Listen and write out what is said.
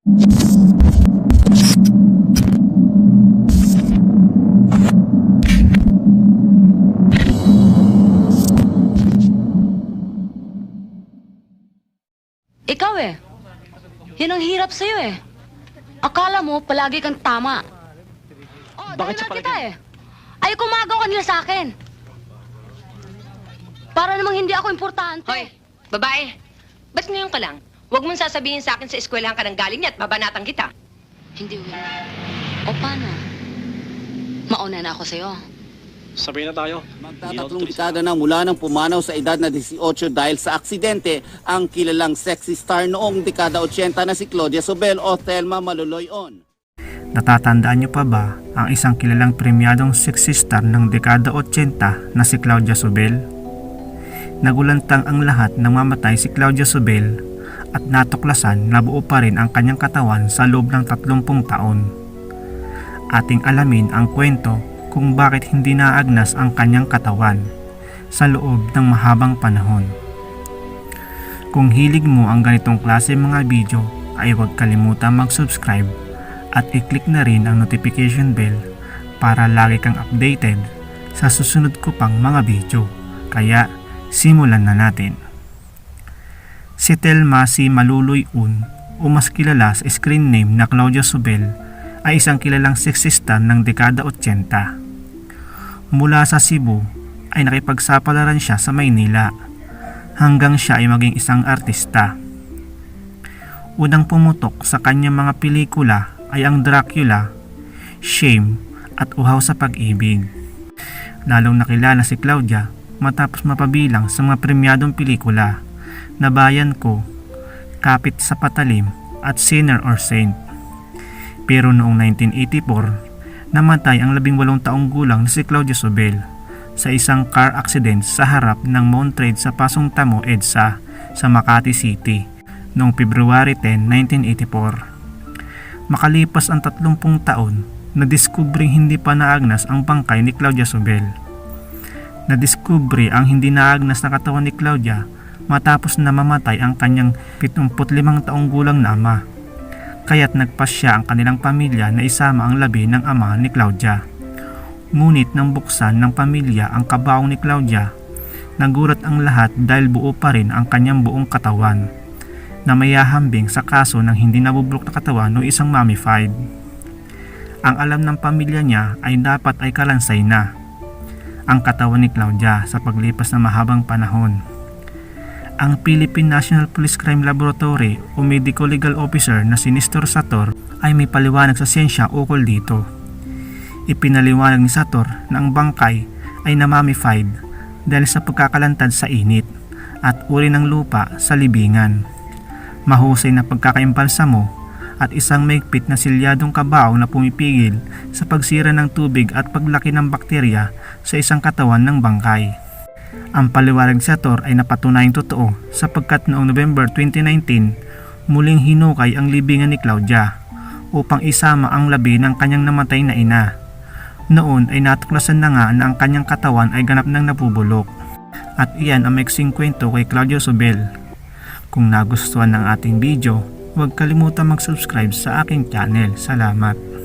Ikaw yan ang hirap sa'yo Akala mo palagi kang tama. Bakit sa dahil palagay kita Ay kumagaw ka nila sa akin. Para namang hindi ako importante. Hoy, babae, ba't ngayon ka lang? Huwag mong sasabihin sa akin sa eskwelahan ka nang galing niya at babanatan kita. Hindi, Will. O paano? Mauna na ako sa'yo. Sabihin na tayo. Magtatatlong dekada na mula nang pumanaw sa edad na 18 dahil sa aksidente ang kilalang sexy star noong dekada 80 na si Claudia Sobel o Thelma Maloloyon. Natatandaan niyo pa ba ang isang kilalang premyadong sexy star ng dekada 80 na si Claudia Sobel? Nagulantang ang lahat nang mamatay si Claudia Sobel at natuklasan na buo pa rin ang kanyang katawan sa loob ng 30 taon. Ating alamin ang kwento kung bakit hindi naagnas ang kanyang katawan sa loob ng mahabang panahon. Kung hilig mo ang ganitong klase mga video ay huwag kalimutan mag-subscribe at i-click na rin ang notification bell para lagi kang updated sa susunod ko pang mga video. Kaya simulan na natin. Si Thelma C. Maloloyon o mas kilala sa screen name na Claudia Sobel ay isang kilalang sexy star ng dekada 80. Mula sa Cebu ay nakipagsapalaran siya sa Maynila hanggang siya ay maging isang artista. Unang pumutok sa kanyang mga pelikula ay ang Dracula, Shame at Uhaw sa Pag-ibig. Lalong nakilala si Claudia matapos mapabilang sa mga premyadong pelikula na Bayan Ko, Kapit sa Patalim at Sinner or Saint. Pero noong 1984, namatay ang 18 taong gulang na si Claudia Sobel sa isang car accident sa harap ng Mount Trade sa Pasong Tamo, EDSA sa Makati City noong February 10, 1984. Makalipas ang 30 taon, nadiskubring hindi pa naagnas ang bangkay ni Claudia Sobel. Nadiskubre ang hindi naagnas na katawan ni Claudia matapos na mamatay ang kanyang 75 taong gulang na ama. Kaya't nagpasya ang kanilang pamilya na isama ang labi ng ama ni Claudia. Ngunit nang buksan ng pamilya ang kabaong ni Claudia, nagulat ang lahat dahil buo pa rin ang kanyang buong katawan na mayahambing sa kaso ng hindi nabubulok na katawan o isang mummified. Ang alam ng pamilya niya ay dapat ay kalansay na ang katawan ni Claudia sa paglipas ng mahabang panahon. Ang Philippine National Police Crime Laboratory o Medical Legal Officer na si Nestor Sator ay may paliwanag sa siyensya ukol dito. Ipinaliwanag ni Sator na ang bangkay ay namummified dahil sa pagkakalantad sa init at uri ng lupa sa libingan. Mahusay na pagkakaimbalsamo at isang maigpit na silyadong kabaong na pumipigil sa pagsira ng tubig at paglaki ng bakterya sa isang katawan ng bangkay. Ang paliwanag sa Sator ay napatunayang totoo sapagkat noong November 2019 muling hinukay ang libingan ni Claudia upang isama ang labi ng kanyang namatay na ina. Noon ay natuklasan na nga na ang kanyang katawan ay ganap ng nabubulok. At iyan ang maiksing kwento kay Claudia Sobel. Kung nagustuhan ng ating video, huwag kalimutan mag-subscribe sa aking channel. Salamat!